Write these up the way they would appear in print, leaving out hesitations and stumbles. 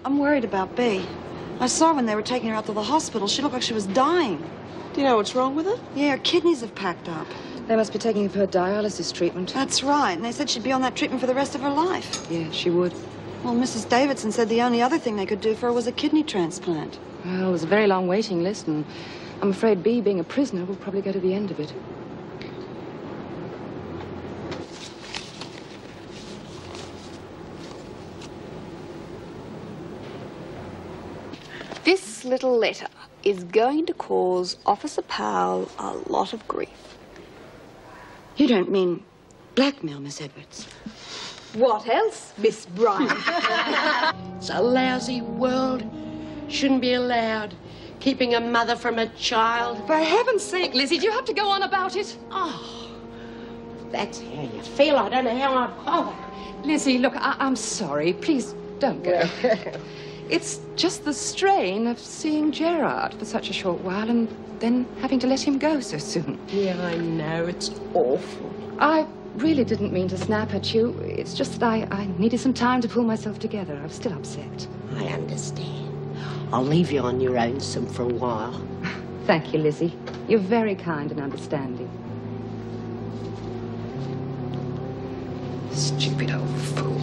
I'm worried about Bea. I saw her when they were taking her out to the hospital. She looked like she was dying. Do you know what's wrong with her? Yeah, her kidneys have packed up. They must be taking her for her dialysis treatment. That's right, and they said she'd be on that treatment for the rest of her life. Yeah, she would. Well, Mrs. Davidson said the only other thing they could do for her was a kidney transplant. Well, there's a very long waiting list, and I'm afraid Bea, being a prisoner, will probably go to the end of it. This little letter is going to cause Officer Powell a lot of grief. You don't mean blackmail, Miss Edwards? What else, Miss Bryant? It's a lousy world. Shouldn't be allowed. Keeping a mother from a child. For heaven's sake, Lizzie, do you have to go on about it? Oh, that's how you feel. I don't know how I bother. Lizzie, look, I'm sorry. Please don't go. It's just the strain of seeing Gerard for such a short while and then having to let him go so soon. Yeah, I know. It's awful. I really didn't mean to snap at you. It's just that I needed some time to pull myself together. I was still upset. I understand. I'll leave you on your own for a while. Thank you, Lizzie. You're very kind and understanding. Stupid old fool.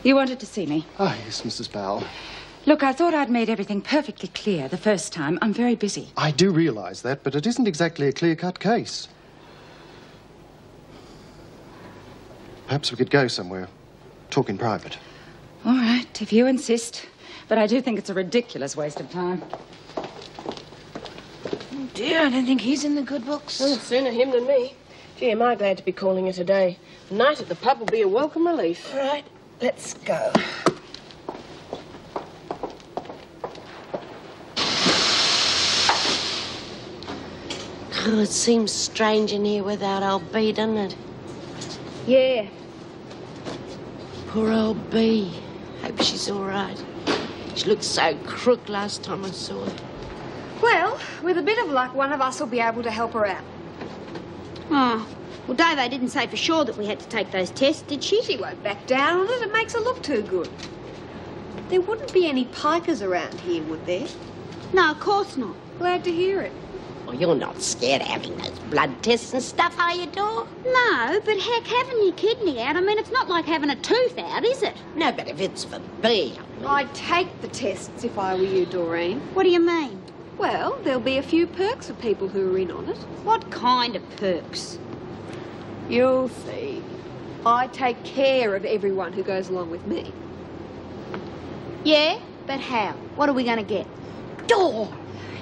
You wanted to see me? Ah, yes, Mrs. Powell. Look, I thought I'd made everything perfectly clear the first time. I'm very busy. I do realise that, but it isn't exactly a clear-cut case. Perhaps we could go somewhere. Talk in private. All right, if you insist. But I do think it's a ridiculous waste of time. Oh, dear, I don't think he's in the good books. Well, sooner him than me. Gee, am I glad to be calling it a day. A night at the pub will be a welcome relief. All right, let's go. Oh, it seems strange in here without old Bea, doesn't it? Yeah. Poor old Bea. Hope she's all right. She looked so crook last time I saw her. Well, with a bit of luck, one of us will be able to help her out. Oh, well, Davo didn't say for sure that we had to take those tests, did she? She won't back down on it. It makes her look too good. There wouldn't be any pikers around here, would there? No, of course not. Glad to hear it. Well, you're not scared of having those blood tests and stuff, are you, Dor? No, but heck, having your kidney out, I mean, it's not like having a tooth out, is it? No, but if it's for Bea, I'd take the tests if I were you, Doreen. What do you mean? Well, there'll be a few perks for people who are in on it. What kind of perks? You'll see. I take care of everyone who goes along with me. Yeah, but how? What are we going to get? Dor!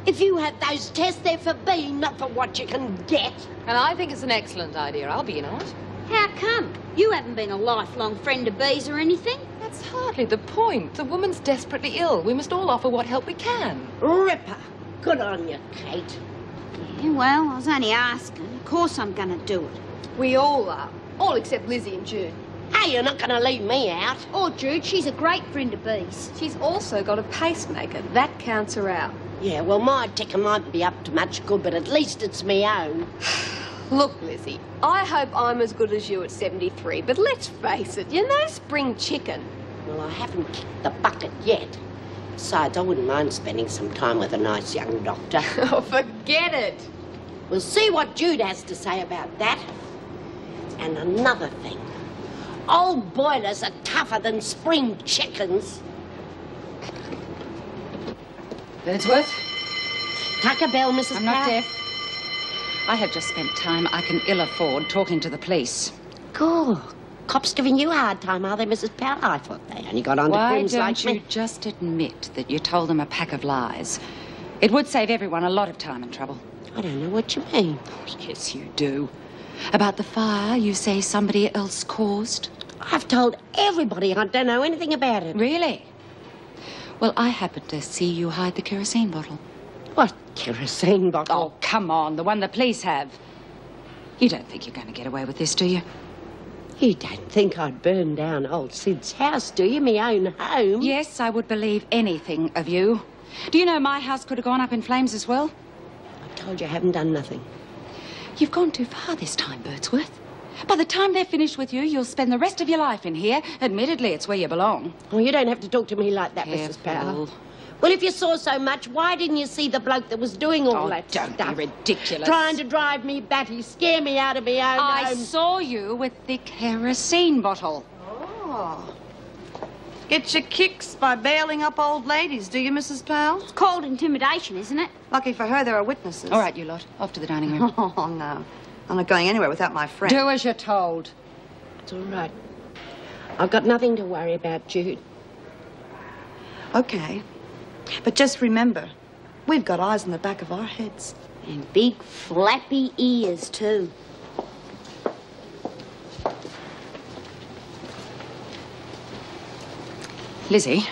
If you have those tests, they're for Bea, not for what you can get. And I think it's an excellent idea. I'll be in on it. How come? You haven't been a lifelong friend of Bea's or anything? That's hardly the point. The woman's desperately ill. We must all offer what help we can. Ripper! Good on you, Kate. Yeah, well, I was only asking. Of course I'm going to do it. We all are. All except Lizzie and Jude. Hey, you're not going to leave me out. Oh, Jude, she's a great friend of Bea's. She's also got a pacemaker. That counts her out. Yeah, well, my ticker mightn't be up to much good, but at least it's me own. Look, Lizzie, I hope I'm as good as you at 73, but let's face it, you're no spring chicken. Well, I haven't kicked the bucket yet. Besides, I wouldn't mind spending some time with a nice young doctor. Oh, forget it. We'll see what Jude has to say about that. And another thing. Old boilers are tougher than spring chickens. Wordsworth? Tucker Bell, Mrs. I'm not Powell. deaf. I have just spent time I can ill afford talking to the police. Good. Cops giving you a hard time, are they, Mrs. Powell? I thought they only got on to Why crims like don't you me. just admit that you told them a pack of lies? It would save everyone a lot of time and trouble. I don't know what you mean. Oh, yes, you do. About the fire you say somebody else caused? I've told everybody I don't know anything about it. Really? Well, I happened to see you hide the kerosene bottle. What kerosene bottle? Oh, come on, the one the police have. You don't think you're going to get away with this, do you? You don't think I'd burn down old Sid's house, do you? Me own home? Yes, I would believe anything of you. Do you know my house could have gone up in flames as well? I told you I haven't done nothing. You've gone too far this time, Birdsworth. By the time they're finished with you, you'll spend the rest of your life in here. Admittedly, it's where you belong. Well, you don't have to talk to me like that, Mrs. Powell. Well, if you saw so much, why didn't you see the bloke that was doing all that don't stuff? be ridiculous. Trying to drive me batty, scare me out of my own I home. saw you with the kerosene bottle. Oh. Get your kicks by bailing up old ladies, do you, Mrs. Powell? It's called intimidation, isn't it? Lucky for her, there are witnesses. All right, you lot. Off to the dining room. Oh, no. I'm not going anywhere without my friend. Do as you're told. It's all right. I've got nothing to worry about, Jude. Okay. But just remember, we've got eyes in the back of our heads. And big flappy ears, too. Lizzie,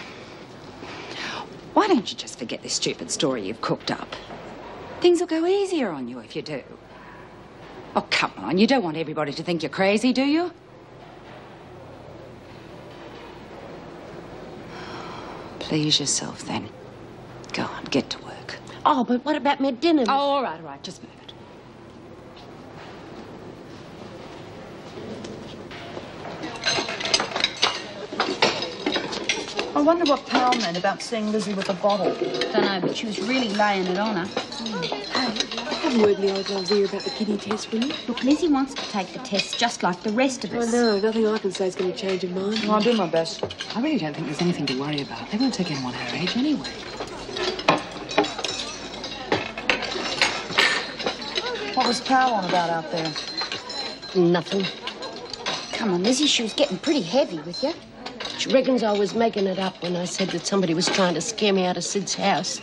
why don't you just forget this stupid story you've cooked up? Things will go easier on you if you do. Oh, come on. You don't want everybody to think you're crazy, do you? Please yourself, then. Go on, get to work. Oh, but what about my dinner? Oh, all right. Just move it. I wonder what Powell meant about seeing Lizzie with a bottle. Don't know, but she was really laying it on her. Have a word with the old girl here about the kidney test, will you? Look, Lizzie wants to take the test just like the rest of us. No, nothing I can say is going to change her mind. Well, I'll do my best. I really don't think there's anything to worry about. They won't take anyone her age anyway. What was Powell on about out there? Nothing. Come on, Lizzie, she was getting pretty heavy with you. She reckons I was making it up when I said that somebody was trying to scare me out of Sid's house.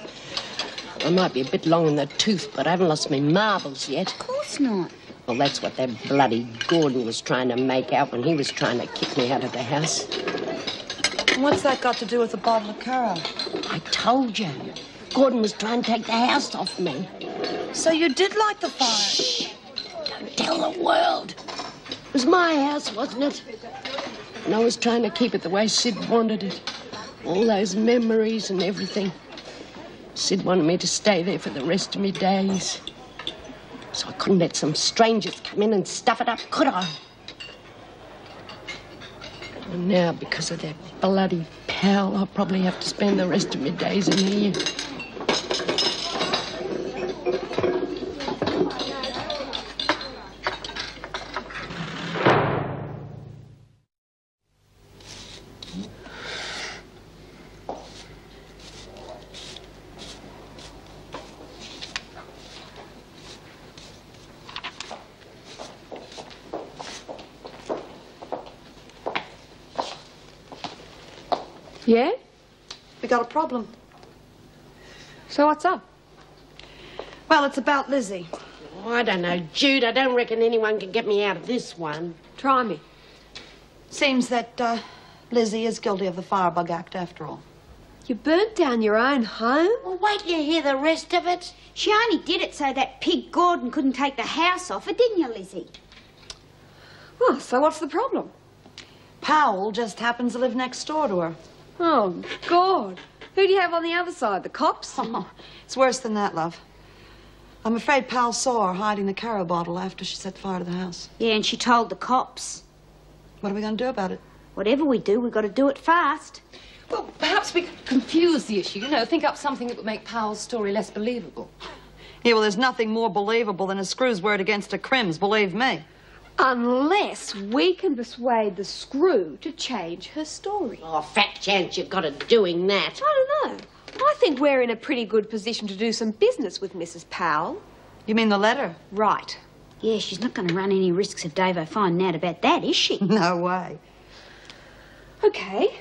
I might be a bit long in the tooth, but I haven't lost my marbles yet. Of course not. Well, that's what that bloody Gordon was trying to make out when he was trying to kick me out of the house. What's that got to do with the bottle of Caro? I told you. Gordon was trying to take the house off me. So you did light the fire? Shh! Don't tell the world. It was my house, wasn't it? And I was trying to keep it the way Sid wanted it. All those memories and everything. Sid wanted me to stay there for the rest of my days. So I couldn't let some strangers come in and stuff it up, could I? And now, because of that bloody Powell, I'll probably have to spend the rest of my days in here. Yeah? We got a problem. So what's up? Well, it's about Lizzie. Oh, I don't know, Jude. I don't reckon anyone can get me out of this one. Try me. Seems that Lizzie is guilty of the Firebug Act after all. You burnt down your own home? Well, wait till you hear the rest of it. She only did it so that pig Gordon couldn't take the house off her, didn't you, Lizzie? Oh, so what's the problem? Powell just happens to live next door to her. Oh, God. Who do you have on the other side? The cops? Oh, it's worse than that, love. I'm afraid Powell saw her hiding the Caro bottle after she set fire to the house. Yeah, and she told the cops. What are we going to do about it? Whatever we do, we've got to do it fast. Well, perhaps we could confuse the issue, think up something that would make Powell's story less believable. Yeah, well, there's nothing more believable than a screw's word against a crim's, believe me. Unless we can persuade the screw to change her story. Oh, fat chance you've got of doing that. I don't know. I think we're in a pretty good position to do some business with Mrs. Powell. You mean the letter? Right. Yeah, she's not going to run any risks of Davo finding out about that, is she? No way. Okay.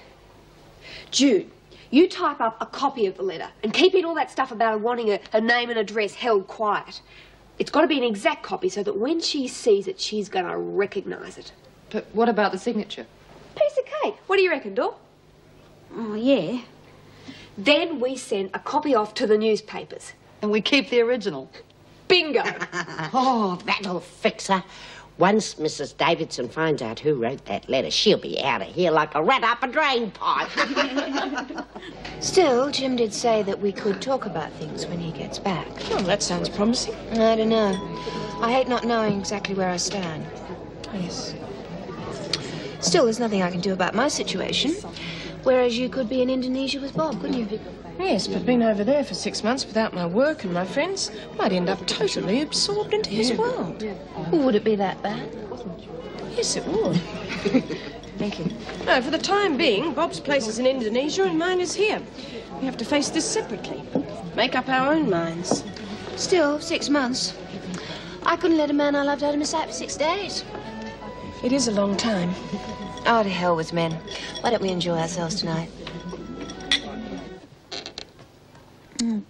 Jude, you type up a copy of the letter and keep in all that stuff about her wanting a name and address held quiet. It's got to be an exact copy so that when she sees it, she's going to recognise it. But what about the signature? Piece of cake. What do you reckon, Dor? Oh, yeah. Then we send a copy off to the newspapers. And we keep the original. Bingo. Oh, that'll fix her. Once Mrs. Davidson finds out who wrote that letter, she'll be out of here like a rat up a drain pipe. Still, Jim did say that we could talk about things when he gets back. Well, that sounds promising. I don't know. I hate not knowing exactly where I stand. Yes. Still, there's nothing I can do about my situation. Whereas you could be in Indonesia with Bob, couldn't you? Yes, but being over there for 6 months without my work and my friends, might end up totally absorbed into his world. Well, would it be that bad? Yes, it would. Thank you. No, for the time being, Bob's place is in Indonesia and mine is here. We have to face this separately. Make up our own minds. Still, 6 months. I couldn't let a man I loved out of my sight for 6 days. It is a long time. Oh, to hell with men. Why don't we enjoy ourselves tonight?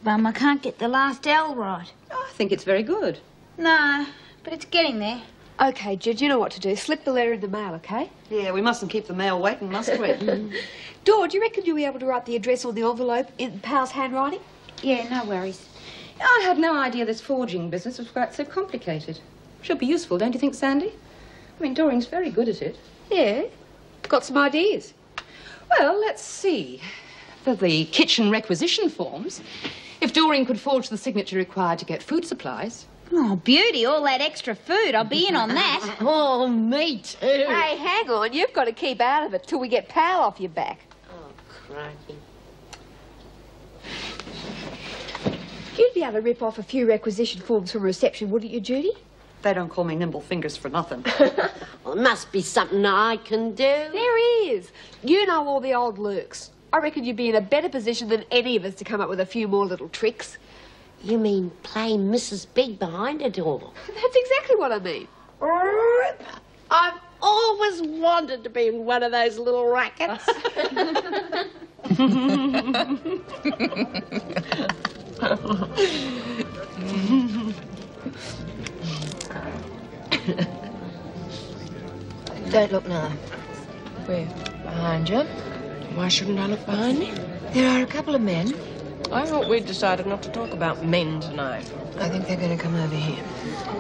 Bum, I can't get the last L right. Oh, I think it's very good. No, but it's getting there. Okay, Jude, you know what to do. Slip the letter in the mail, okay? Yeah, we mustn't keep the mail waiting, must we? Dor, do you reckon you'll be able to write the address on the envelope in Pal's handwriting? Yeah, no worries. I had no idea this forging business was quite so complicated. Should be useful, don't you think, Sandy? I mean, Doreen's very good at it. Yeah. Got some ideas. Well, let's see. For the kitchen requisition forms, if Doreen could forge the signature required to get food supplies. Oh, beauty, all that extra food. I'll be in on that. Oh, me too. Hey, hang on. You've got to keep out of it till we get Pal off your back. Oh, crikey. You'd be able to rip off a few requisition forms from reception, wouldn't you, Judy? They don't call me Nimble Fingers for nothing. Well, it must be something I can do. There is. You know all the old lurks. I reckon you'd be in a better position than any of us to come up with a few more little tricks. You mean play Mrs. Big behind it all? That's exactly what I mean. I've always wanted to be in one of those little rackets. Don't look now. Where? Behind you. Why shouldn't I look behind me? There are a couple of men. I thought we'd decided not to talk about men tonight. I think they're going to come over here.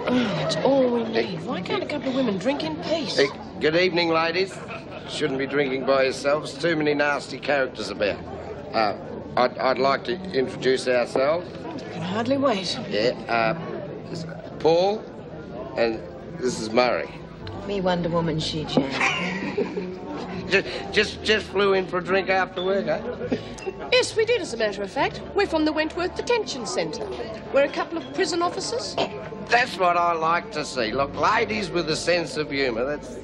Oh, that's all we need. Why can't a couple of women drink in peace? Hey, good evening, ladies. Shouldn't be drinking by yourselves. Too many nasty characters about. I'd like to introduce ourselves. Can hardly wait. Yeah, this is Paul, and this is Murray. Me Wonder Woman, she Jan. Just flew in for a drink after work, eh? Yes, we did, as a matter of fact. We're from the Wentworth Detention Centre. We're a couple of prison officers. That's what I like to see. Look, ladies with a sense of humour. That's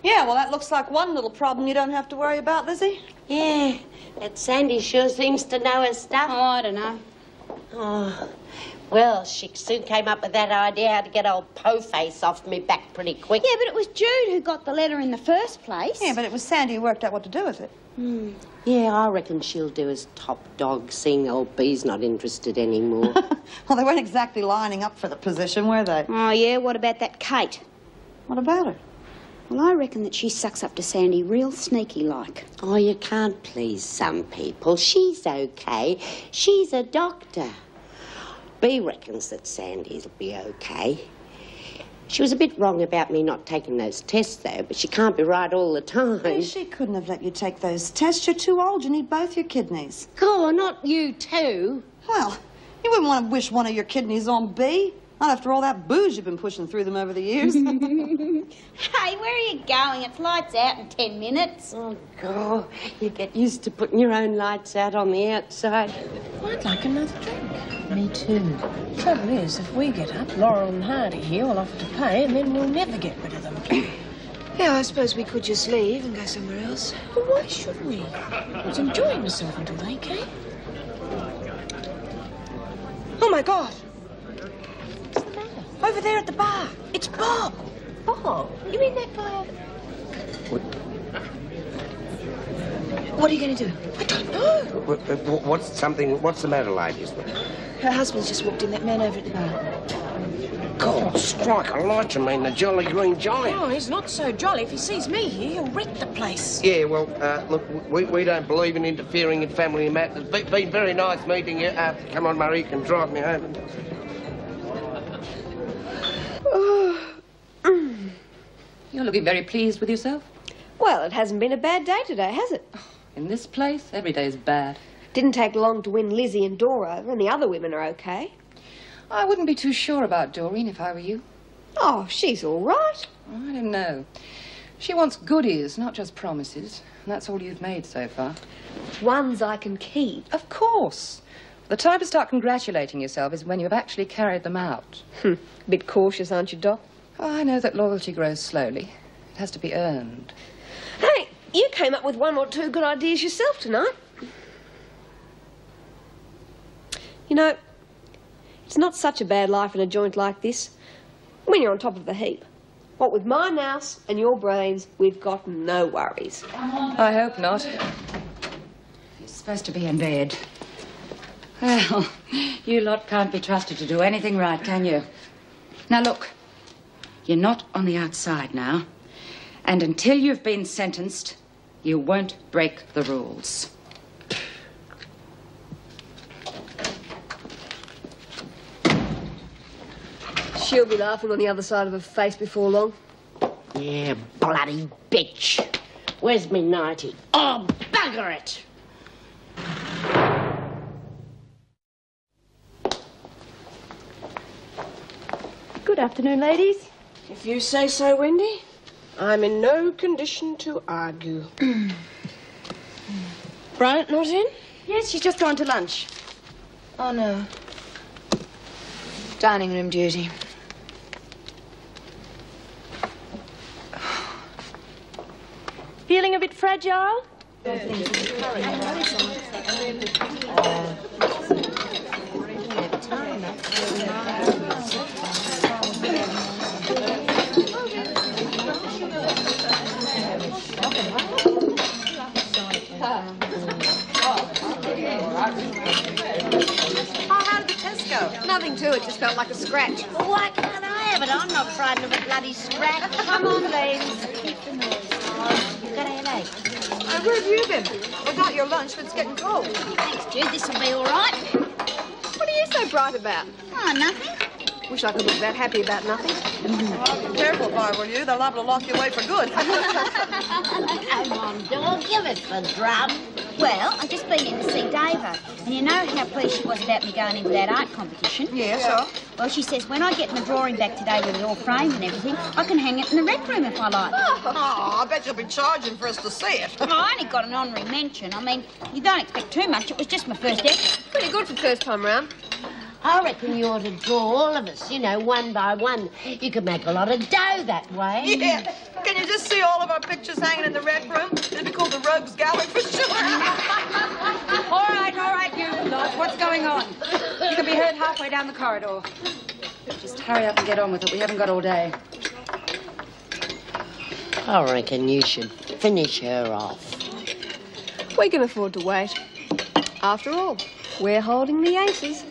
Yeah, well, that looks like one little problem you don't have to worry about, Lizzie. Yeah, that Sandy sure seems to know her stuff. Oh, I don't know. Oh, well, she soon came up with that idea how to get old Po-Face off me back pretty quick. Yeah, but it was Jude who got the letter in the first place. Yeah, but it was Sandy who worked out what to do with it. Yeah, I reckon she'll do as top dog, seeing old B's not interested anymore. Well, they weren't exactly lining up for the position, were they? Oh, yeah, what about that Kate? What about her? Well, I reckon that she sucks up to Sandy real sneaky-like. Oh, you can't please some people. She's okay. She's a doctor. B reckons that Sandy'll be okay. She was a bit wrong about me not taking those tests, though, but she can't be right all the time. Hey, she couldn't have let you take those tests. You're too old. You need both your kidneys. God, not you too. Well, you wouldn't want to wish one of your kidneys on B. Not after all that booze you've been pushing through them over the years. Hey, where are you going? It's lights out in 10 minutes. Oh, God, you get used to putting your own lights out on the outside. I'd like another drink. Me too. Trouble is, if we get up, Laurel and Hardy here will offer to pay, and then we'll never get rid of them. Yeah, I suppose we could just leave and go somewhere else. But why should we? I was enjoying myself until they came. Oh, my God. What's the matter? Over there at the bar. It's Bob. Bob? You mean that guy? What are you going to do? I don't know. What's the matter, ladies? Her husband's just walked in, that man over at the bar. God, strike a light, you mean the Jolly Green Giant? Oh, he's not so jolly. If he sees me here, he'll wreck the place. Yeah, well, look, we don't believe in interfering in family matters. Been very nice meeting you. Come on, Murray, you can drive me home. You're looking very pleased with yourself. Well, it hasn't been a bad day today, has it? In this place, every day is bad. Didn't take long to win Lizzie and Dora over, and the other women are okay. I wouldn't be too sure about Doreen if I were you. Oh, she's all right. I don't know. She wants goodies, not just promises. And that's all you've made so far. Ones I can keep. Of course. The time to start congratulating yourself is when you've actually carried them out. Bit cautious, aren't you, Doc? Oh, I know that loyalty grows slowly. It has to be earned. Hey, you came up with one or two good ideas yourself tonight. You know, it's not such a bad life in a joint like this when you're on top of the heap. What with my nous and your brains, we've got no worries. I hope not. You're supposed to be in bed. Well, you lot can't be trusted to do anything right, can you? Now, look, you're not on the outside now. And until you've been sentenced, you won't break the rules. She'll be laughing on the other side of her face before long. Yeah, bloody bitch. Where's me nightie? Oh, bugger it! Good afternoon, ladies. If you say so, Wendy. I'm in no condition to argue. Bryant not in? Yes, she's just gone to lunch. Oh, no. Dining room duty. Feeling a bit fragile? Nothing to it, just felt like a scratch. Well, why can't I have it? I'm not frightened of a bloody scratch. Come on, ladies. Keep the noise. You've got a headache. Where have you been? I got your lunch, but it's getting cold. Thanks, Jude. This'll be all right. What are you so bright about? Oh, nothing. Wish I could look that happy about nothing. Be careful if I were you. They're liable to lock you away for good. Come on, dog. Give us the drum. Well, I've just been in to see Dava, and you know how pleased she was about me going into that art competition? Yeah, sure. Well, she says when I get my drawing back today with it all framed and everything, I can hang it in the rec room if I like. Oh, I bet you'll be charging for us to see it. I only got an honorary mention. I mean, you don't expect too much. It was just my first effort. Pretty good for first time round. I reckon you ought to draw all of us, you know, one by one. You could make a lot of dough that way. Yeah. Can you just see all of our pictures hanging in the rec room? It'd be called the Rogues Gallery for sure. All right, you lot. What's going on? You can be heard halfway down the corridor. Just hurry up and get on with it. We haven't got all day. I reckon you should finish her off. We can afford to wait. After all, we're holding the aces.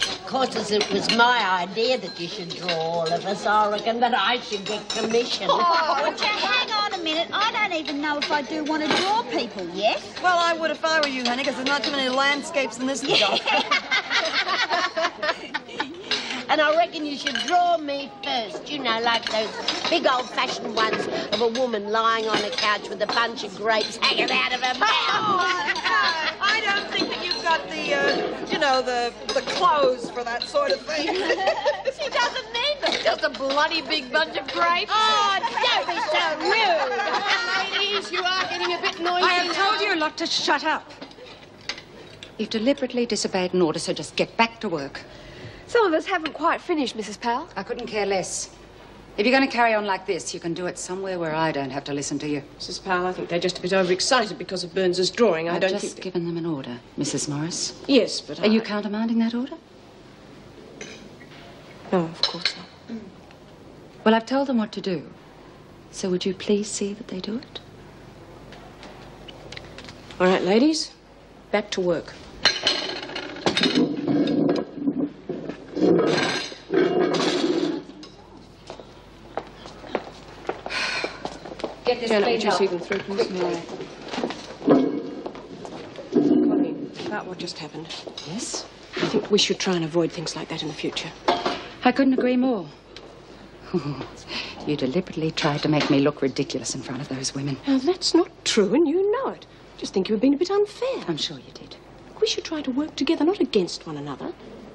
Of course, as it was my idea that you should draw all of us, I reckon that I should get commission. Oh, would you hang on a minute? I don't even know if I do want to draw people yet. Well, I would if I were you, honey, because there's not too many landscapes in this job. And I reckon you should draw me first, you know, like those big old-fashioned ones of a woman lying on a couch with a bunch of grapes hanging out of her mouth. I don't think that you've got the, you know, the clothes for that sort of thing. She doesn't need them. Just a bloody big bunch of grapes. Oh, don't be so rude. Ladies, you are getting a bit noisy. I have told you lot to shut up. You've deliberately disobeyed an order, so just get back to work. Some of us haven't quite finished, Mrs. Powell. I couldn't care less. If you're going to carry on like this, you can do it somewhere where I don't have to listen to you. Mrs. Powell, I think they're just a bit overexcited because of Burns's drawing. I've just given them an order, Mrs. Morris. Yes, but Are you countermanding that order? No, of course not. Well, I've told them what to do. So would you please see that they do it? All right, ladies, back to work. Get this Turn up cleaned your up. see them through, please. Quickly. Colleen, about what just happened. Yes? I think we should try and avoid things like that in the future. I couldn't agree more. You deliberately tried to make me look ridiculous in front of those women. Now, that's not true, and you know it. I just think you were being a bit unfair. I'm sure you did. We should try to work together, not against one another.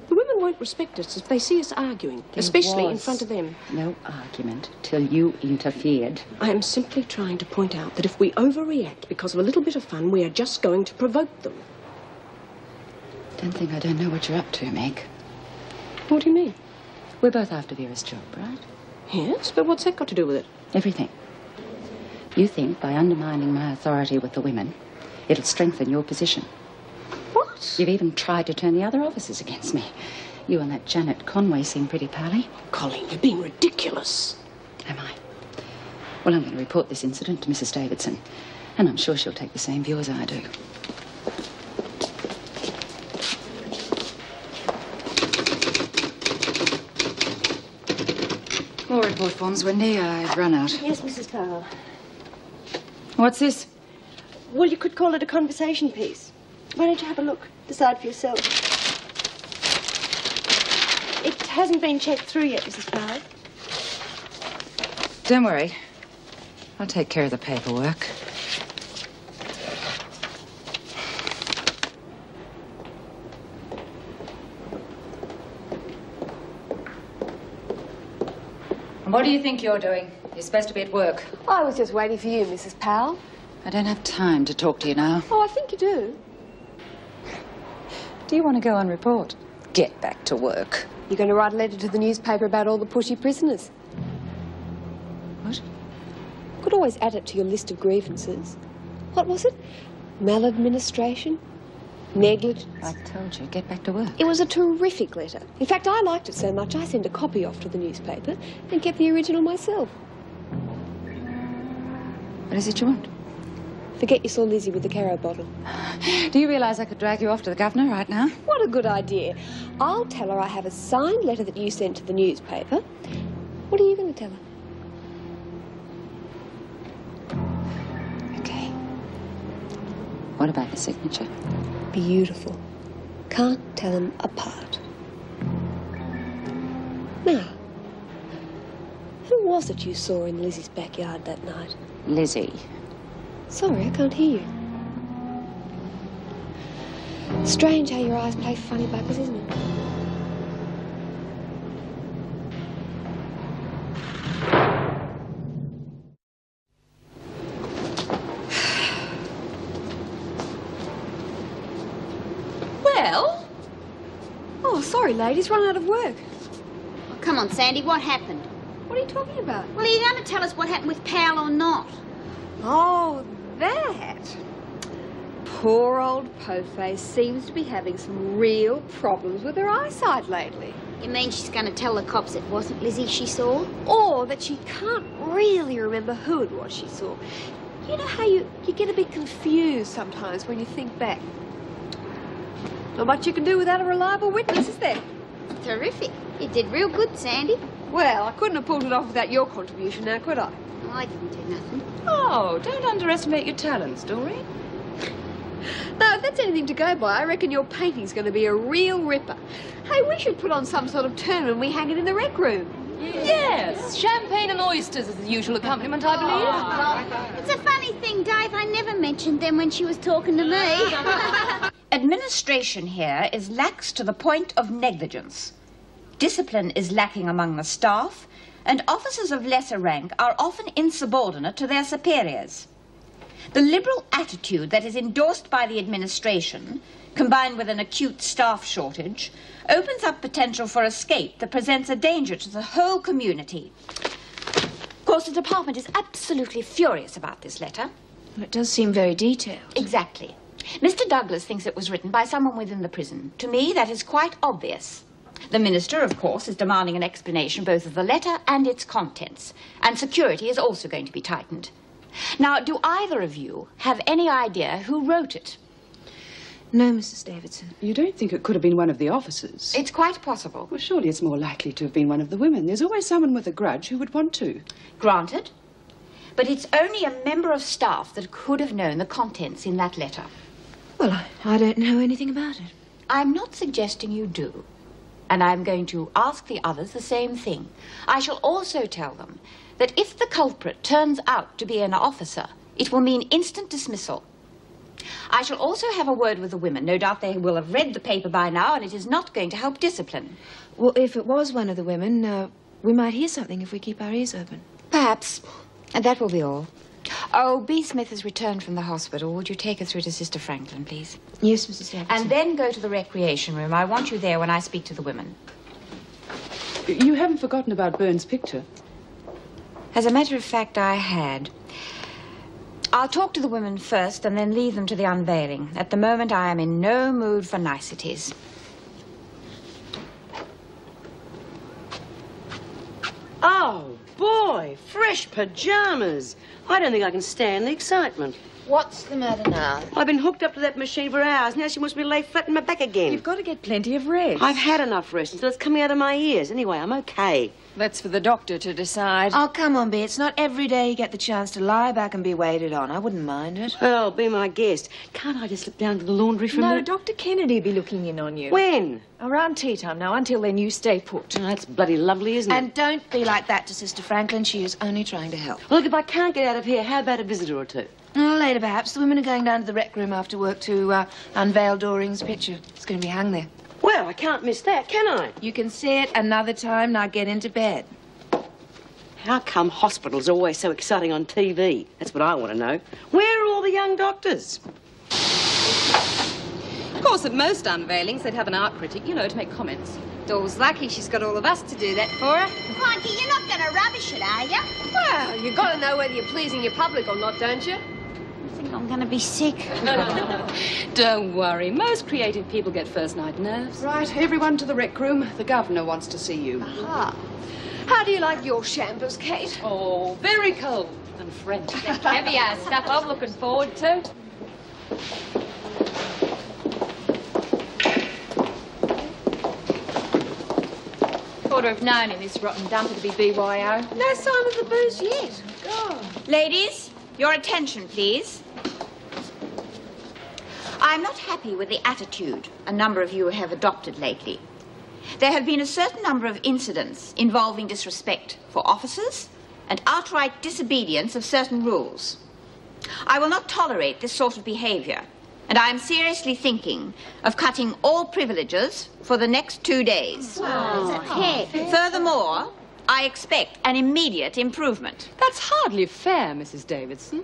The women won't respect us if they see us arguing, especially in front of them. No argument till you interfered. I am simply trying to point out that if we overreact because of a little bit of fun, we are just going to provoke them. Don't think I don't know what you're up to, Meg. What do you mean? We're both after Vera's job, right? Yes, but what's that got to do with it? Everything. You think by undermining my authority with the women, it'll strengthen your position. What? You've even tried to turn the other officers against me. You and that Janet Conway seem pretty pally. Colleen, you're being ridiculous. Am I? Well, I'm going to report this incident to Mrs. Davidson, and I'm sure she'll take the same view as I do. More report forms, Wendy. I've run out. Yes, Mrs. Powell. What's this? Well, you could call it a conversation piece. Why don't you have a look? Decide for yourself. It hasn't been checked through yet, Mrs. Powell. Don't worry. I'll take care of the paperwork. And what do you think you're doing? You're supposed to be at work. I was just waiting for you, Mrs. Powell. I don't have time to talk to you now. Oh, I think you do. Do you want to go and report? Get back to work. You're going to write a letter to the newspaper about all the pushy prisoners. What? Could always add it to your list of grievances. What was it? Maladministration? Negligence? I told you, get back to work. It was a terrific letter. In fact, I liked it so much I sent a copy off to the newspaper and kept the original myself. What is it you want? Forget you saw Lizzie with the Caro bottle. Do you realise I could drag you off to the governor right now? What a good idea. I'll tell her I have a signed letter that you sent to the newspaper. What are you going to tell her? Okay. What about the signature? Beautiful. Can't tell them apart. Now, who was it you saw in Lizzie's backyard that night? Lizzie. Sorry, I can't hear you. Strange how your eyes play funny buggers, isn't it? Well? Oh, sorry, ladies, run out of work. Oh, come on, Sandy, what happened? What are you talking about? Well, are you going to tell us what happened with Powell or not? Oh, that. Poor old Po-Face seems to be having some real problems with her eyesight lately. You mean she's going to tell the cops it wasn't Lizzie she saw? Or that she can't really remember who it was she saw. You know how you get a bit confused sometimes when you think back. Not much you can do without a reliable witness, is there? Terrific. You did real good, Sandy. Well, I couldn't have pulled it off without your contribution now, could I? I didn't do nothing. Oh, don't underestimate your talents, Doreen. No, if that's anything to go by, I reckon your painting's going to be a real ripper. Hey, we should put on some sort of tournament and we hang it in the rec room. Yes, champagne and oysters is the usual accompaniment, I believe. It's a funny thing, Dave. I never mentioned them when she was talking to me. Administration here is lax to the point of negligence. Discipline is lacking among the staff, and officers of lesser rank are often insubordinate to their superiors. The liberal attitude that is endorsed by the administration, combined with an acute staff shortage, opens up potential for escape that presents a danger to the whole community. course, the department is absolutely furious about this letter. Well, it does seem very detailed. Exactly. Mr. Douglas thinks it was written by someone within the prison. To me, that is quite obvious. The minister, of course, is demanding an explanation both of the letter and its contents. And security is also going to be tightened. Now, do either of you have any idea who wrote it? No, Mrs. Davidson. You don't think it could have been one of the officers? It's quite possible. Well, surely it's more likely to have been one of the women. There's always someone with a grudge who would want to. Granted. But it's only a member of staff that could have known the contents in that letter. Well, I don't know anything about it. I'm not suggesting you do. And I'm going to ask the others the same thing. I shall also tell them that if the culprit turns out to be an officer, it will mean instant dismissal. I shall also have a word with the women. No doubt they will have read the paper by now, and it is not going to help discipline. Well, if it was one of the women, we might hear something if we keep our ears open. Perhaps. And that will be all. Oh, B. Smith has returned from the hospital. Would you take her through to Sister Franklin, please? Yes, Mrs. Davidson. And then go to the recreation room. I want you there when I speak to the women. You haven't forgotten about Burns' picture? As a matter of fact, I had. I'll talk to the women first and then leave them to the unveiling. At the moment, I am in no mood for niceties. Oh, boy, fresh pajamas. I don't think I can stand the excitement. What's the matter now? I've been hooked up to that machine for hours. Now she wants me to lay flat in my back again. You've got to get plenty of rest. I've had enough rest until it's coming out of my ears. Anyway, I'm okay. That's for the doctor to decide. Oh, come on, Bea. It's not every day you get the chance to lie back and be waited on. I wouldn't mind it. Well, be my guest. Can't I just slip down to the laundry for a minute? No, Dr. Kennedy will be looking in on you. When? Around tea time. Now, until then, you stay put. Oh, that's bloody lovely, isn't it? And don't be like that to Sister Franklin. She is only trying to help. Well, look, if I can't get out of here, how about a visitor or two? Oh, later, perhaps. The women are going down to the rec room after work to unveil Doring's picture. It's going to be hung there. Well, I can't miss that, can I? You can see it another time. Now get into bed. How come hospitals are always so exciting on TV? That's what I want to know. Where are all the young doctors? Of course, at most unveilings, they'd have an art critic, you know, to make comments. Doll's lucky she's got all of us to do that for her. Crikey, you're not going to rubbish it, are you? Well, you've got to know whether you're pleasing your public or not, don't you? I think I'm going to be sick. Don't worry. Most creative people get first-night nerves. Right, everyone to the rec room. The governor wants to see you. Aha. How do you like your shambles, Kate? Oh, very cold and French. The caviar stuff I'm looking forward to. Ought to have known in this rotten dumper to be BYO. No sign of the booze yet. God. Ladies, your attention, please. I'm not happy with the attitude a number of you have adopted lately. There have been a certain number of incidents involving disrespect for officers and outright disobedience of certain rules. I will not tolerate this sort of behavior, and I am seriously thinking of cutting all privileges for the next 2 days. Furthermore, I expect an immediate improvement. That's hardly fair, Mrs. Davidson.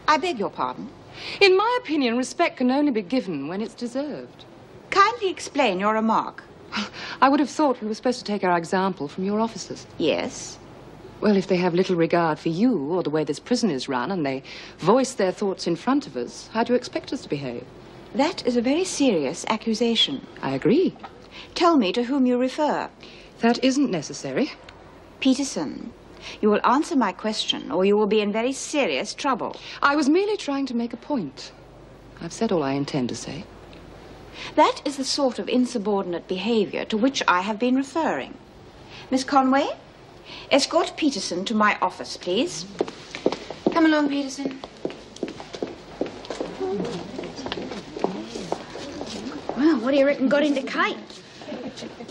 I beg your pardon? In my opinion, respect can only be given when it's deserved. Kindly explain your remark. I would have thought we were supposed to take our example from your officers. Yes? Well, if they have little regard for you or the way this prison is run and they voice their thoughts in front of us, how do you expect us to behave? That is a very serious accusation. I agree. Tell me to whom you refer. That isn't necessary. Peterson, you will answer my question or you will be in very serious trouble. I was merely trying to make a point. I've said all I intend to say. That is the sort of insubordinate behavior to which I have been referring. Miss Conway, escort Peterson to my office, please. Come along, Peterson. Well, what do you reckon got into Kate?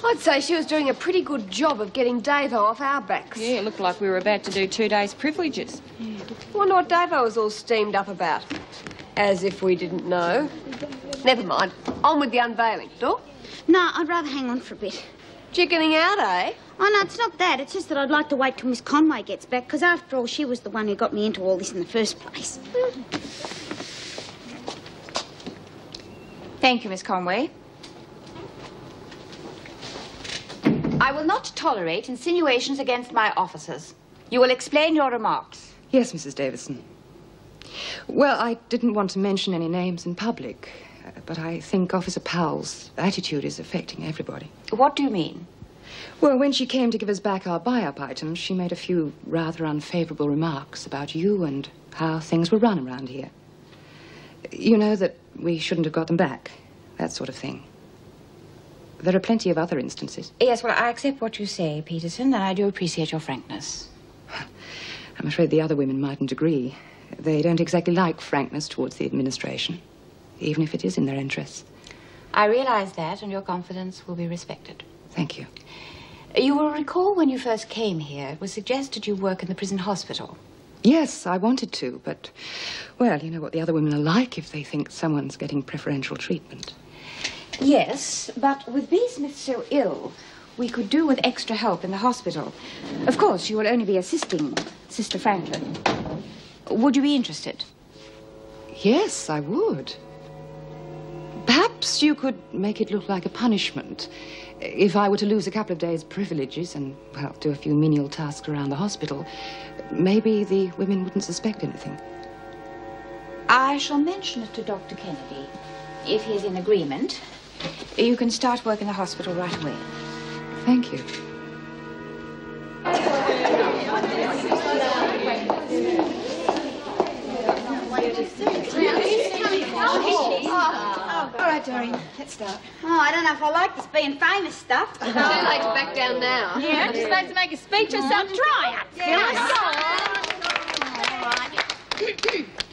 I'd say she was doing a pretty good job of getting Davo off our backs. Yeah, it looked like we were about to do 2 days' privileges. Wonder what Davo was all steamed up about. As if we didn't know. Never mind. On with the unveiling. Dor? No, I'd rather hang on for a bit. Chickening out, eh? Oh, no, it's not that. It's just that I'd like to wait till Miss Conway gets back, because after all, she was the one who got me into all this in the first place. Thank you, Miss Conway. I will not tolerate insinuations against my officers. You will explain your remarks. Yes, Mrs. Davison. Well, I didn't want to mention any names in public, but I think Officer Powell's attitude is affecting everybody. What do you mean? Well, when she came to give us back our buy-up items, she made a few rather unfavorable remarks about you and how things were run around here. You know that we shouldn't have got them back, that sort of thing. There are plenty of other instances. Yes, well, I accept what you say, Peterson, and I do appreciate your frankness. I'm afraid the other women mightn't agree. They don't exactly like frankness towards the administration, even if it is in their interests. I realize that, and your confidence will be respected. Thank you. You will recall when you first came here, it was suggested you work in the prison hospital. Yes, I wanted to, but, well, you know what the other women are like if they think someone's getting preferential treatment. Yes, but with B. Smith so ill, we could do with extra help in the hospital. Of course, you will only be assisting Sister Franklin. Would you be interested? Yes, I would. Perhaps you could make it look like a punishment. If I were to lose a couple of days' privileges and, well, do a few menial tasks around the hospital, maybe the women wouldn't suspect anything. I shall mention it to Dr. Kennedy. If he's in agreement, you can start work in the hospital right away. Thank you. All right, Doreen, let's start. Oh, I don't know if I like this being famous stuff. Too late to back down now. Yeah, I'm just about to make a speech or some try-out.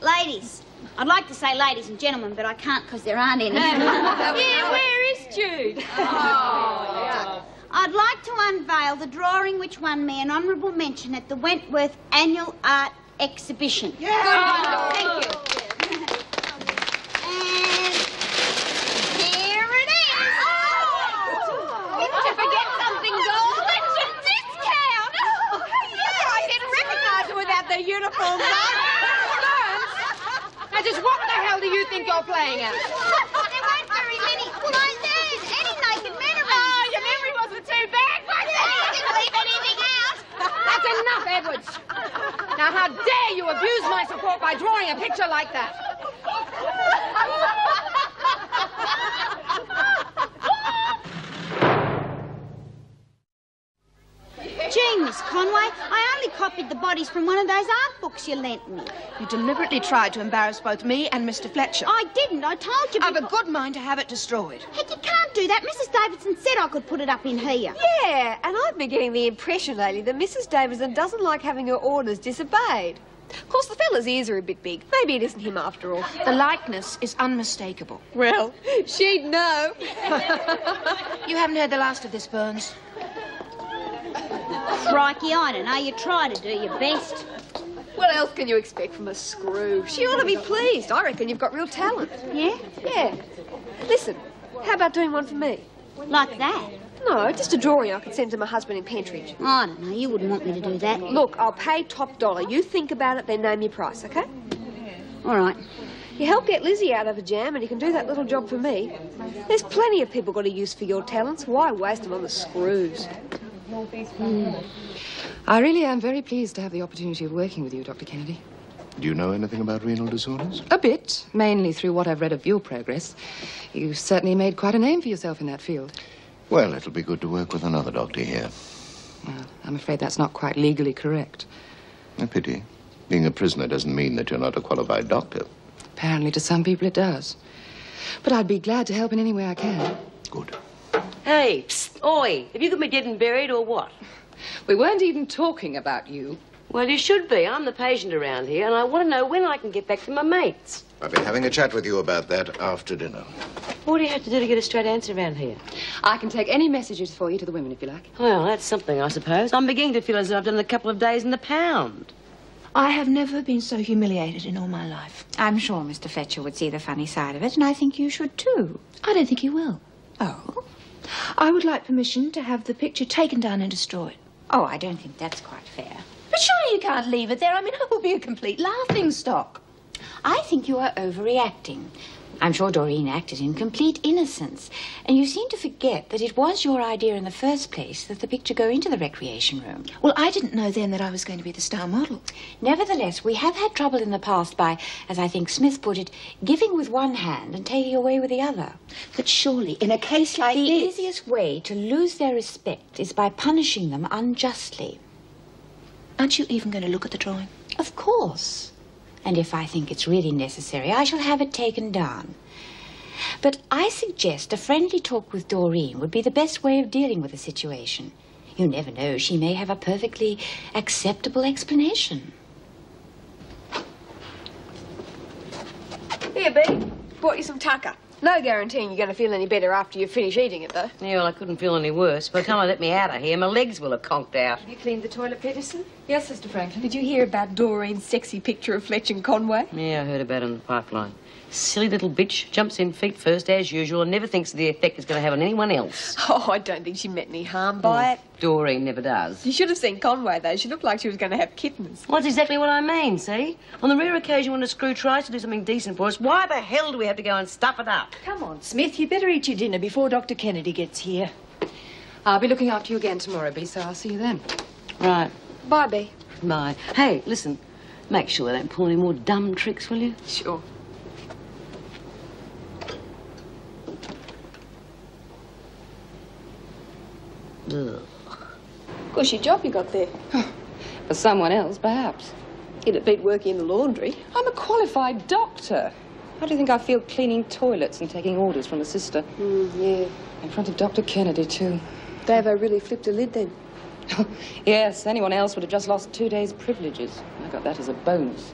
Ladies. I'd like to say ladies and gentlemen, but I can't because there aren't any. Yeah, where is Jude? I'd like to unveil the drawing which won me an honourable mention at the Wentworth Annual Art Exhibition. Yeah. Thank you. And here it is. Did you forget something, girl? It's a discount. Yeah, I didn't recognise it without the uniform. Now, just what the hell do you think you're playing at? There weren't very many. Well, I said any naked men around. Oh, your memory wasn't too bad, was it? I didn't leave anything out. That's enough, Edwards. Now, how dare you abuse my support by drawing a picture like that? Gee, Miss Conway, I only copied the bodies from one of those art books you lent me. You deliberately tried to embarrass both me and Mr. Fletcher. I didn't. I told you. I've a good mind to have it destroyed. Heck, you can't do that. Mrs. Davidson said I could put it up in here. Yeah, and I've been getting the impression lately that Mrs. Davison doesn't like having her orders disobeyed. Of course, the fella's ears are a bit big. Maybe it isn't him after all. The likeness is unmistakable. Well, she'd know. You haven't heard the last of this, Burns. Crikey, I don't know. You try to do your best. What else can you expect from a screw? She ought to be pleased. I reckon you've got real talent. Yeah? Yeah. Listen, how about doing one for me? Like that? No, just a drawing I could send to my husband in Pentridge. I don't know. You wouldn't want me to do that. Look, I'll pay top dollar. You think about it, then name your price, okay? All right. You help get Lizzie out of a jam and you can do that little job for me. There's plenty of people got a use for your talents. Why waste them on the screws? I really am very pleased to have the opportunity of working with you, Dr. Kennedy. Do you know anything about renal disorders? A bit, mainly through what I've read of your progress. You've certainly made quite a name for yourself in that field. Well, it'll be good to work with another doctor here. Well, I'm afraid that's not quite legally correct. A pity. Being a prisoner doesn't mean that you're not a qualified doctor. Apparently to some people it does. But I'd be glad to help in any way I can. Good. Hey, psst, oi, have you got me dead and buried or what? We weren't even talking about you. Well, you should be. I'm the patient around here, and I want to know when I can get back to my mates. I'll be having a chat with you about that after dinner. What do you have to do to get a straight answer around here? I can take any messages for you to the women, if you like. Well, that's something, I suppose. I'm beginning to feel as though I've done a couple of days in the pound. I have never been so humiliated in all my life. I'm sure Mr. Fletcher would see the funny side of it, and I think you should too. I don't think he will. Oh? I would like permission to have the picture taken down and destroyed. Oh, I don't think that's quite fair. But surely you can't leave it there. I mean, it will be a complete laughing stock. I think you are overreacting. I'm sure Doreen acted in complete innocence. And you seem to forget that it was your idea in the first place that the picture go into the recreation room. Well, I didn't know then that I was going to be the star model. Nevertheless, we have had trouble in the past by, as I think Smith put it, giving with one hand and taking away with the other. But surely, in a case like the this... easiest way to lose their respect is by punishing them unjustly. Aren't you even going to look at the drawing? Of course. And if I think it's really necessary, I shall have it taken down. But I suggest a friendly talk with Doreen would be the best way of dealing with the situation. You never know, she may have a perfectly acceptable explanation. Here, B. Bought you some tucker. No guaranteeing you're going to feel any better after you finish eating it, though. Yeah, well, I couldn't feel any worse. By the time they let me out of here, my legs will have conked out. Have you cleaned the toilet, Peterson? Yes, Sister Franklin. Did you hear about Doreen's sexy picture of Fletch and Conway? Yeah, I heard about it in the pipeline. Silly little bitch, jumps in feet first as usual and never thinks of the effect it's going to have on anyone else. Oh, I don't think she meant any harm by it. Doreen never does. You should have seen Conway, though. She looked like she was going to have kittens. Well, that's exactly what I mean, see? On the rare occasion when a screw tries to do something decent for us, why the hell do we have to go and stuff it up? Come on, Smith, you better eat your dinner before Dr. Kennedy gets here. I'll be looking after you again tomorrow, B, so I'll see you then. Right. Bye, B. Bye. Hey, listen, make sure they don't pull any more dumb tricks, will you? Sure. Ugh. Gushy job you got there. For someone else, perhaps. It'd beat working in the laundry. I'm a qualified doctor. How do you think I feel cleaning toilets and taking orders from a sister? Yeah. In front of Dr. Kennedy, too. Davo really flipped a lid then. Yes, anyone else would have just lost 2 days' privileges. I got that as a bonus.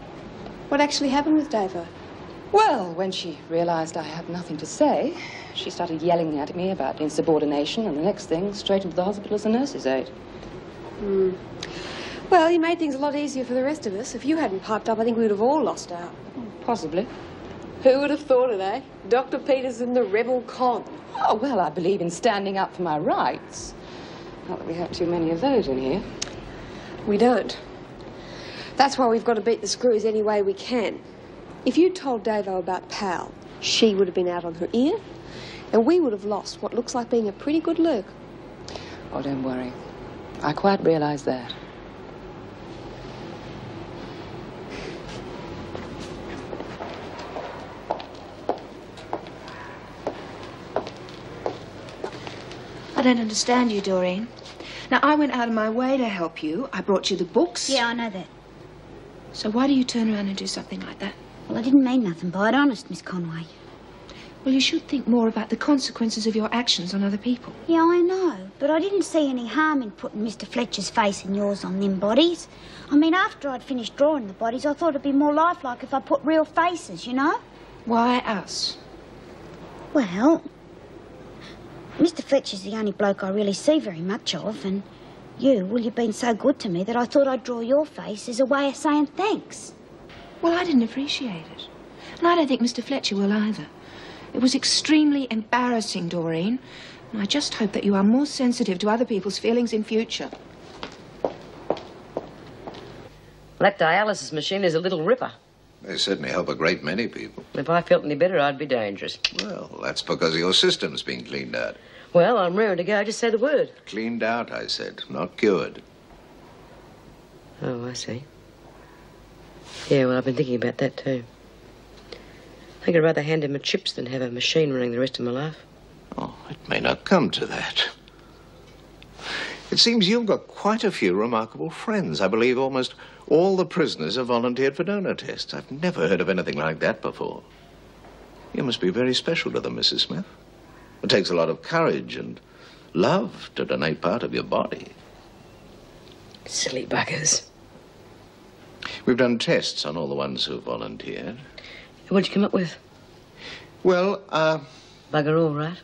What actually happened with Davo? Well, when she realized I had nothing to say, she started yelling at me about insubordination, and the next thing, straight into the hospital as a nurse's aide. Well, you made things a lot easier for the rest of us. If you hadn't piped up, I think we would have all lost out. Possibly. Who would have thought it, eh? Dr. Peterson, the rebel con. Oh, well, I believe in standing up for my rights. Not that we have too many of those in here. We don't. That's why we've got to beat the screws any way we can. If you'd told Davo about Pal, she would have been out on her ear, and we would have lost what looks like being a pretty good lurk. Oh, don't worry. I quite realise that. I don't understand you, Doreen. Now, I went out of my way to help you. I brought you the books. Yeah, I know that. So why do you turn around and do something like that? Well, I didn't mean nothing by it, honest, Miss Conway. Well, you should think more about the consequences of your actions on other people. Yeah, I know, but I didn't see any harm in putting Mr. Fletcher's face and yours on them bodies. I mean, after I'd finished drawing the bodies, I thought it'd be more lifelike if I put real faces, you know? Why us? Well, Mr. Fletcher's the only bloke I really see very much of, and well, you've been so good to me that I thought I'd draw your face as a way of saying thanks. Well, I didn't appreciate it. And I don't think Mr. Fletcher will either. It was extremely embarrassing, Doreen. And I just hope that you are more sensitive to other people's feelings in future. That dialysis machine is a little ripper. They certainly help a great many people. If I felt any better, I'd be dangerous. Well, that's because your system's been cleaned out. Well, I'm raring to go. Just say the word. Cleaned out, I said, not cured. Oh, I see. Yeah, well, I've been thinking about that, too. I think I'd rather hand him a chips than have a machine running the rest of my life. Oh, it may not come to that. It seems you've got quite a few remarkable friends. I believe almost all the prisoners have volunteered for donor tests. I've never heard of anything like that before. You must be very special to them, Mrs. Smith. It takes a lot of courage and love to donate part of your body. Silly buggers. We've done tests on all the ones who volunteered. What'd you come up with? Well, Bugger all, right?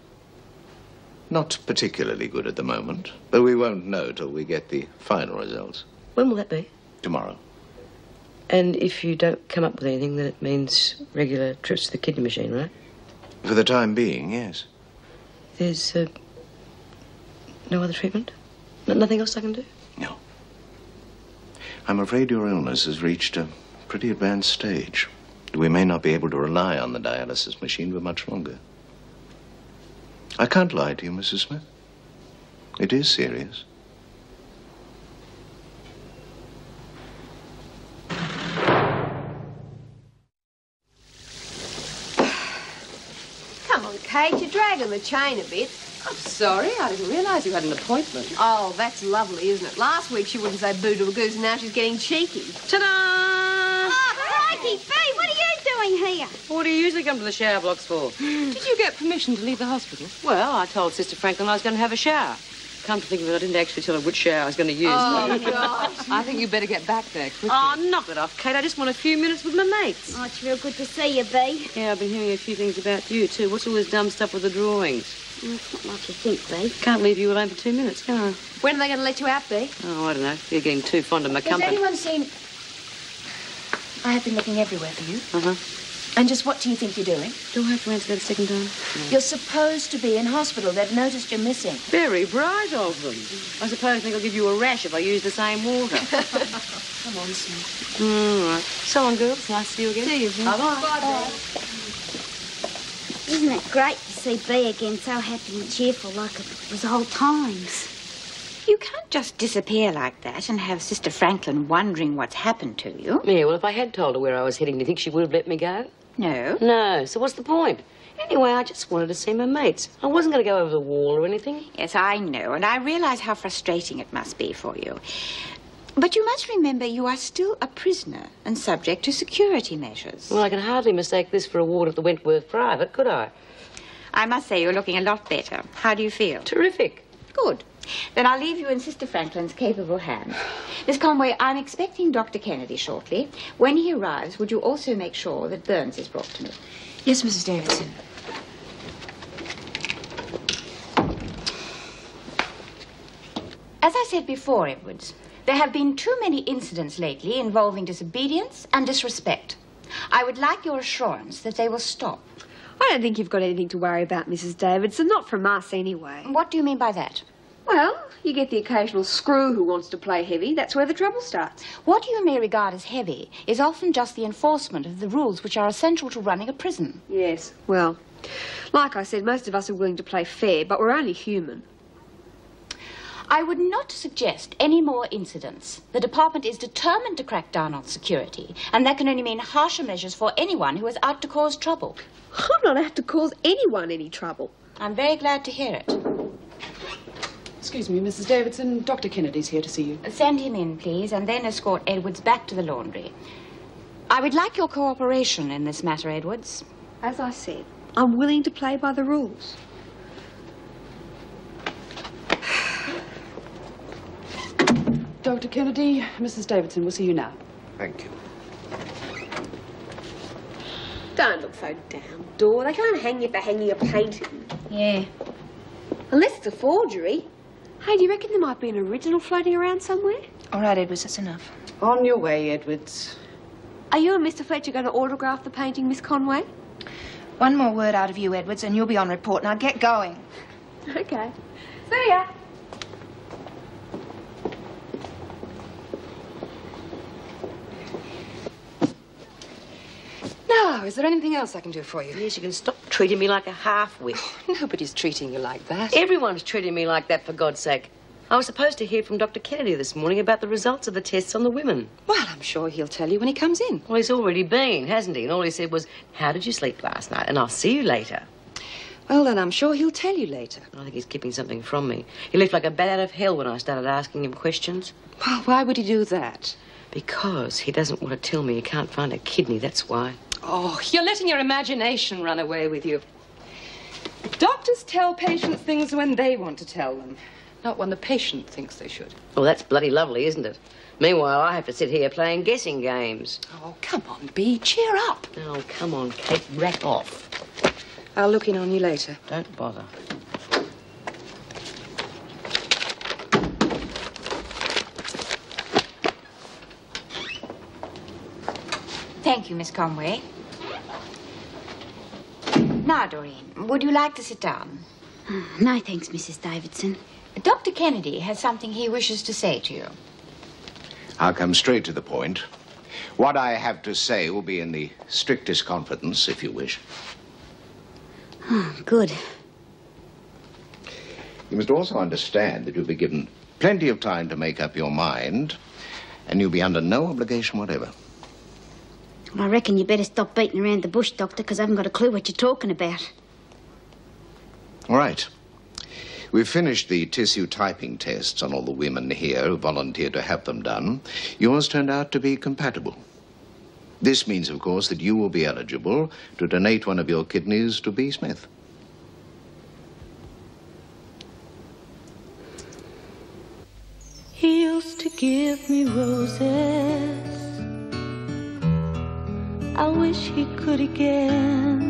Not particularly good at the moment, but we won't know till we get the final results. When will that be? Tomorrow. And if you don't come up with anything, then it means regular trips to the kidney machine, right? For the time being, yes. There's no other treatment? Nothing else I can do? No. I'm afraid your illness has reached a pretty advanced stage. We may not be able to rely on the dialysis machine for much longer. I can't lie to you, Mrs. Smith. It is serious. Come on, Kate, you're dragging the chain a bit. I'm sorry, I didn't realise you had an appointment. Oh, that's lovely, isn't it? Last week she wouldn't say boo to a goose, and now she's getting cheeky. Ta-da! Oh, crikey, Fee, what are you doing here? What do you usually come to the shower blocks for? Did you get permission to leave the hospital? Well, I told Sister Franklin I was going to have a shower. Come to think of it, I didn't actually tell her which shower I was going to use. Oh, gosh. I think you better get back there quickly. Oh, knock it off, Kate. I just want a few minutes with my mates. Oh, it's real good to see you, Bee. Yeah, I've been hearing a few things about you, too. What's all this dumb stuff with the drawings? Oh, it's not like you think, Bee. Can't leave you alone for 2 minutes, can I? When are they going to let you out, Bee? Oh, I don't know. You're getting too fond of my Has company. anyone seen... I have been looking everywhere for you. Uh-huh. And just what do you think you're doing? Do I have to answer that a second time? You're supposed to be in hospital. They've noticed you're missing. Very bright of them. I suppose they'll give you a rash if I use the same water. Come on, Smith. All right. So long, girls. Nice to see you again. See you, Vin. Bye-bye. Bye. Isn't it great to see Bee again so happy and cheerful like it was old times? You can't just disappear like that and have Sister Franklin wondering what's happened to you. Yeah, well, if I had told her where I was heading, do you think she would have let me go? No. No, so what's the point? Anyway, I just wanted to see my mates. I wasn't going to go over the wall or anything. Yes, I know, and I realize how frustrating it must be for you. But you must remember you are still a prisoner and subject to security measures. Well, I can hardly mistake this for a ward of the Wentworth Private, could I? I must say you're looking a lot better. How do you feel? Terrific. Good. Then I'll leave you in Sister Franklin's capable hands. Miss Conway, I'm expecting Dr. Kennedy shortly. When he arrives, would you also make sure that Burns is brought to me? Yes, Mrs. Davidson. As I said before, Edwards, there have been too many incidents lately involving disobedience and disrespect. I would like your assurance that they will stop. I don't think you've got anything to worry about, Mrs. Davidson. Not from us, anyway. What do you mean by that? Well, you get the occasional screw who wants to play heavy. That's where the trouble starts. What you may regard as heavy is often just the enforcement of the rules which are essential to running a prison. Yes, well, like I said, most of us are willing to play fair, but we're only human. I would not suggest any more incidents. The department is determined to crack down on security, and that can only mean harsher measures for anyone who is out to cause trouble. I'm not out to cause anyone any trouble. I'm very glad to hear it. Excuse me, Mrs. Davidson. Dr. Kennedy's here to see you. Send him in, please, and then escort Edwards back to the laundry. I would like your cooperation in this matter, Edwards. As I said, I'm willing to play by the rules. Dr. Kennedy, Mrs. Davidson will see you now. Thank you. Don't look so down, Dor. They can't hang you for hanging a painting. Yeah. Unless it's a forgery. Hey, do you reckon there might be an original floating around somewhere? All right, Edwards, that's enough. On your way, Edwards. Are you and Mr. Fletcher going to autograph the painting, Miss Conway? One more word out of you, Edwards, and you'll be on report. Now get going. Okay. See ya. Now, is there anything else I can do for you? Yes, you can stop treating me like a half-wit. Nobody's treating you like that. Everyone's treating me like that, for God's sake. I was supposed to hear from Dr. Kennedy this morning about the results of the tests on the women. Well, I'm sure he'll tell you when he comes in. Well, he's already been, hasn't he? And all he said was, how did you sleep last night? And I'll see you later. Well, then I'm sure he'll tell you later. I think he's keeping something from me. He left like a bat out of hell when I started asking him questions. Well, why would he do that? Because he doesn't want to tell me he can't find a kidney, that's why. Oh, you're letting your imagination run away with you. Doctors tell patients things when they want to tell them, not when the patient thinks they should. Well, that's bloody lovely, isn't it? Meanwhile, I have to sit here playing guessing games. Oh, come on, Bee, cheer up. Oh, come on, Kate, rack off. I'll look in on you later. Don't bother. Thank you, Miss Conway. Now, Doreen, would you like to sit down? No, thanks, Mrs. Davidson. Dr. Kennedy has something he wishes to say to you. I'll come straight to the point. What I have to say will be in the strictest confidence, if you wish. Oh, good. You must also understand that you'll be given plenty of time to make up your mind, and you'll be under no obligation whatever. Well, I reckon you better stop beating around the bush, Doctor, because I haven't got a clue what you're talking about. All right. We've finished the tissue typing tests on all the women here who volunteered to have them done. Yours turned out to be compatible. This means, of course, that you will be eligible to donate one of your kidneys to B. Smith. He used to give me roses. I wish he could again.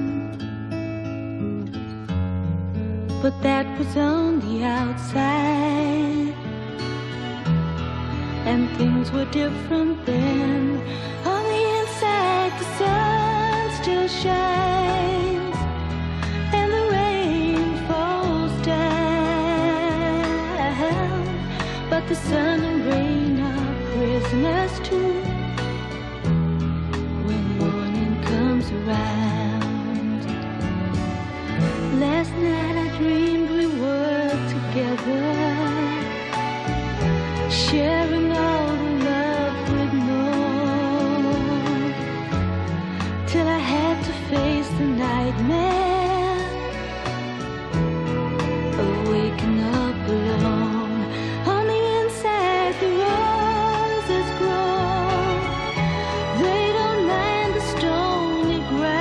But that was on the outside, and things were different then. On the inside, the sun still shines, and the rain falls down. But the sun and rain are prisoners too when morning comes around. Last night I dreamed we were together, sharing all the love we'd known, till I had to face the nightmare of waking up alone. On the inside the roses grow, they don't mind the stony ground,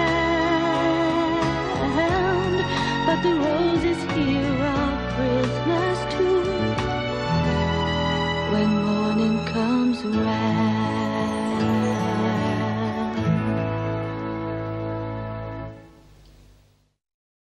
but the roses here are prisoners too when morning comes around.